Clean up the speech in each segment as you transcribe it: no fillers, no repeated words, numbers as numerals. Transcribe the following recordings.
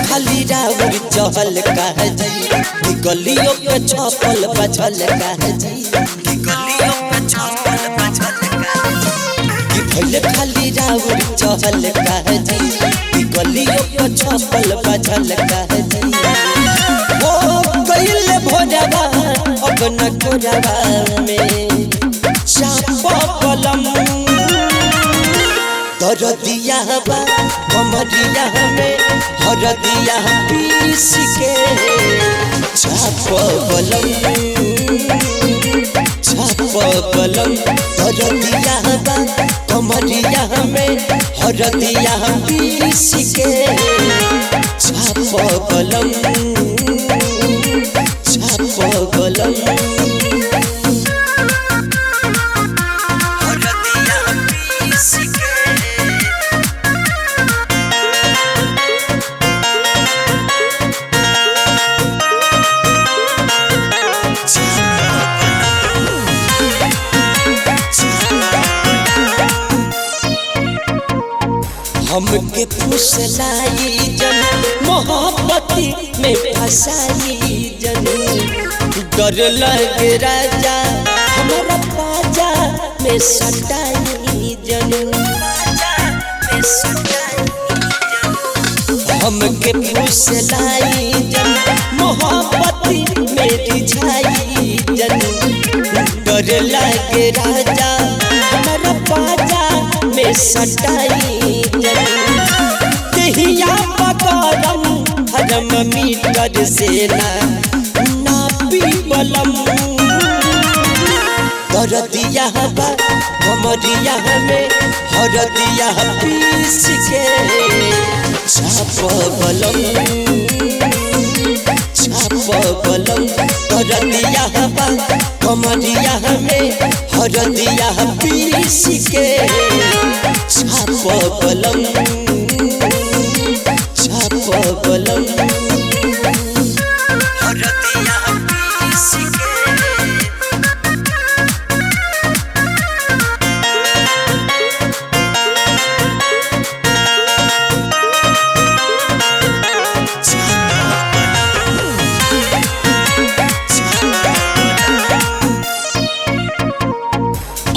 खाली राउर चहल कह जी गलियों पे छपल बचल कह जी गलियों पे छपल बचल कह जी खाली राउर चहल कह जी गलियों पे छपल बचल कह जी वो गइल भोरवा अब न कोरवा में चापा कलम दरदिया बा कमरिया में हरदिया पीस के छाप बलम दरदिया बा कमरिया में हरदिया पीस के छाप बलम हमके फुसलाई जन मोहब्बती में फसाई जन डर लगे राजा हमारा बाजा में सटाई जन हमके फुसलाई जन मोहब्बती में रिझाई जन डर लगे राजा हमारा बाजा में सटाई दहिया पकड़म हरम मीटर से ना पीबलम दरदिया बा कमरिया में हरदिया पीस के छाप बलम दरदिया बा कमरिया में हरदिया पीस के छाप बलम हरदिया पीस के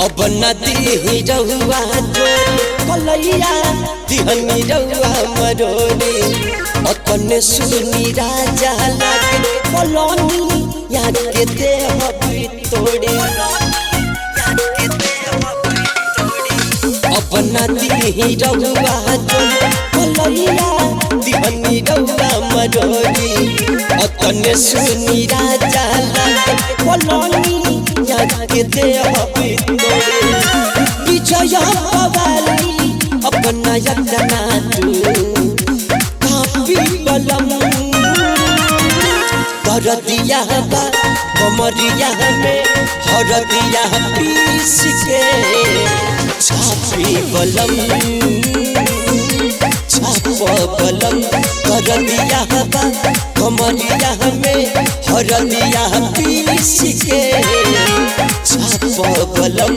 अब नदी रहुआ जो कलैया दिहनी रहुआ मरोरी अपने सुनी राजा लागे कलोनी यहाँ के देह तोड़े अब नदी रहुआ जो कलैया दिहनी रहुआ मरोरी अपने सुनी राजा लागे कलोनी यहाँ के देह विजय पवाली अपना यतना तू काफी बलम दरदिया बा कमरिया में हरदिया पीस के छापी बलम दरदिया बा कमरिया में हरदिया पीस के छाप बलम